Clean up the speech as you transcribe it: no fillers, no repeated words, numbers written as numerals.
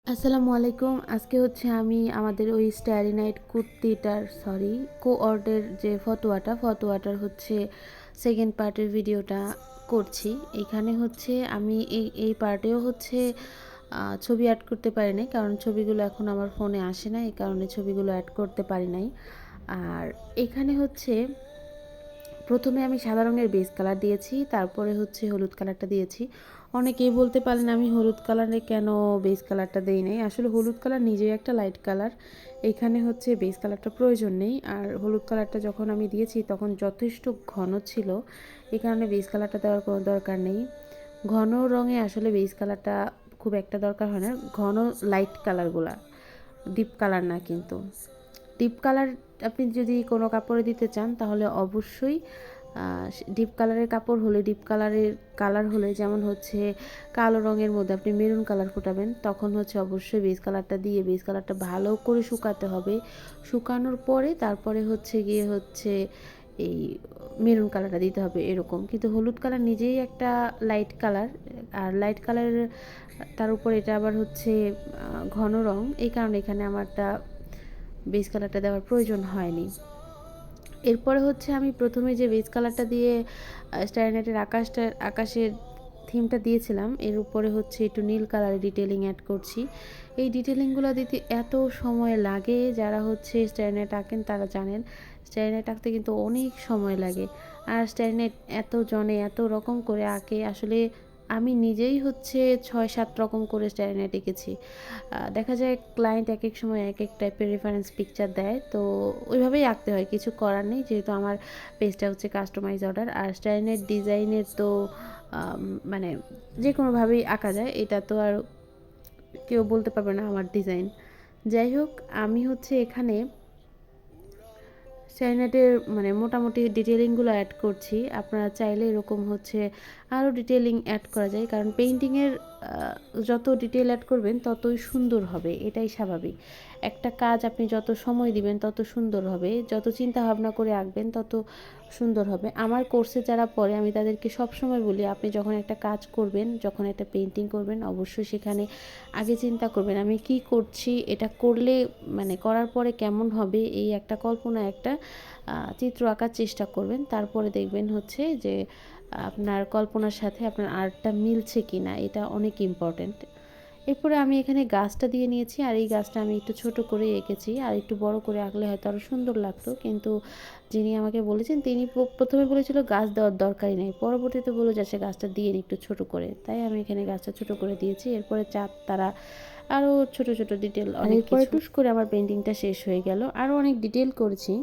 আসসালামু আলাইকুম। আজকে হচ্ছে আমি আমাদের ওই স্টারি নাইট কুর্তিটার কোঅর্ডের যে ফতোয়াটার হচ্ছে সেকেন্ড পার্টের ভিডিওটা করছি। এখানে হচ্ছে আমি এই পার্টেও হচ্ছে ছবি অ্যাড করতে পারি নাই, কারণ ছবিগুলো এখন আমার ফোনে আসে না, এই কারণে ছবিগুলো অ্যাড করতে পারি নাই। আর এখানে হচ্ছে প্রথমে আমি সাদা রঙের বেস কালার দিয়েছি, তারপরে হচ্ছে হলুদ কালারটা দিয়েছি। অনেকেই বলতে পারেন আমি হলুদ কালারে কেন বেস কালারটা দেই নাই। আসলে হলুদ কালার নিজেই একটা লাইট কালার, এখানে হচ্ছে বেস কালারটা প্রয়োজন নেই। আর হলুদ কালারটা যখন আমি দিয়েছি তখন যথেষ্ট ঘন ছিল, এই কারণে বেস কালারটা দেওয়ার কোনো দরকার নেই। ঘন রঙে আসলে বেস কালারটা খুব একটা দরকার হয় না, ঘন লাইট কালারগুলা, ডিপ কালার না। কিন্তু ডিপ কালার আপনি যদি কোনো কাপড়ে দিতে চান তাহলে অবশ্যই ডিপ কালারের কাপড় হলে, ডিপ কালারের কালার হলে, যেমন হচ্ছে কালো রঙের মধ্যে আপনি মেরুন কালার ফোটাবেন, তখন হচ্ছে অবশ্যই বেস কালারটা দিয়ে বেস কালারটা ভালো করে শুকাতে হবে। শুকানোর পরে তারপরে হচ্ছে গিয়ে হচ্ছে এই মেরুন কালারটা দিতে হবে এরকম। কিন্তু হলুদ কালার নিজেই একটা লাইট কালার, আর লাইট কালারের তার উপর এটা আবার হচ্ছে ঘন রং, এই কারণে এখানে আমারটা বেস কালারটা দেওয়ার প্রয়োজন হয়নি। এরপরে হচ্ছে আমি প্রথমে যে বেস কালারটা দিয়ে স্টারনাইটের আকাশের থিমটা দিয়েছিলাম, এর উপরে হচ্ছে একটু নীল কালারের ডিটেলিং অ্যাড করছি। এই ডিটেলিংগুলো দিতে এত সময় লাগে, যারা হচ্ছে স্টারনাইট আঁকেন তারা জানেন স্টারনাইট আঁকতে কিন্তু অনেক সময় লাগে। আর স্টারনাইট এত জনে এত রকম করে আঁকে, আসলে আমি নিজেই হচ্ছে 6-7 রকম করে স্টারনাইট এঁকেছি। দেখা যায় ক্লায়েন্ট এক এক সময় এক এক টাইপের রেফারেন্স পিকচার দেয়, তো ওইভাবেই আঁকতে হয়, কিছু করার নেই, যেহেতু আমার পেজটা হচ্ছে কাস্টমাইজ অর্ডার। আর স্টাইনের ডিজাইনের তো মানে যে কোনোভাবেই আঁকা যায়, এটা তো আর কেউ বলতে পারবে না আমার ডিজাইন। যাই হোক, আমি হচ্ছে এখানে স্টাইনাটের মানে মোটামুটি ডিটেলিংগুলো অ্যাড করছি। আপনারা চাইলে এরকম হচ্ছে আরও ডিটেলিং অ্যাড করা যায়, কারণ পেইন্টিংয়ের যত ডিটেল অ্যাড করবেন ততই সুন্দর হবে, এটাই স্বাভাবিক। একটা কাজ আপনি যত সময় দিবেন তত সুন্দর হবে, যত চিন্তা ভাবনা করে আঁকবেন তত সুন্দর হবে। আমার কোর্সে যারা পড়ে আমি তাদেরকে সবসময় বলি, আপনি যখন একটা কাজ করবেন, যখন একটা পেইন্টিং করবেন, অবশ্যই সেখানে আগে চিন্তা করবেন আমি কি করছি, এটা করলে মানে করার পরে কেমন হবে, এই একটা কল্পনা, একটা চিত্র আঁকার চেষ্টা করবেন। তারপরে দেখবেন হচ্ছে যে আপনার কল্পনার সাথে আপনার আর্টটা মিলছে কি না, এটা অনেক ইম্পর্ট্যান্ট। এরপরে আমি এখানে গাছটা দিয়ে নিয়েছি, আর এই গাছটা আমি একটু ছোট করে এঁকেছি, আর একটু বড় করে আঁকলে হয়তো আরও সুন্দর লাগতো। কিন্তু যিনি আমাকে বলেছেন তিনি প্রথমে বলেছিল গাছ দেওয়ার দরকারই নেই, পরবর্তীতে বলে যাচ্ছে গাছটা দিয়ে একটু ছোট করে, তাই আমি এখানে গাছটা ছোট করে দিয়েছি। এরপরে চাঁদ তারা আরও ছোট ছোট ডিটেল অনেক কিছু, টুস করে আমার পেন্টিংটা শেষ হয়ে গেল। আরও অনেক ডিটেল করেছি।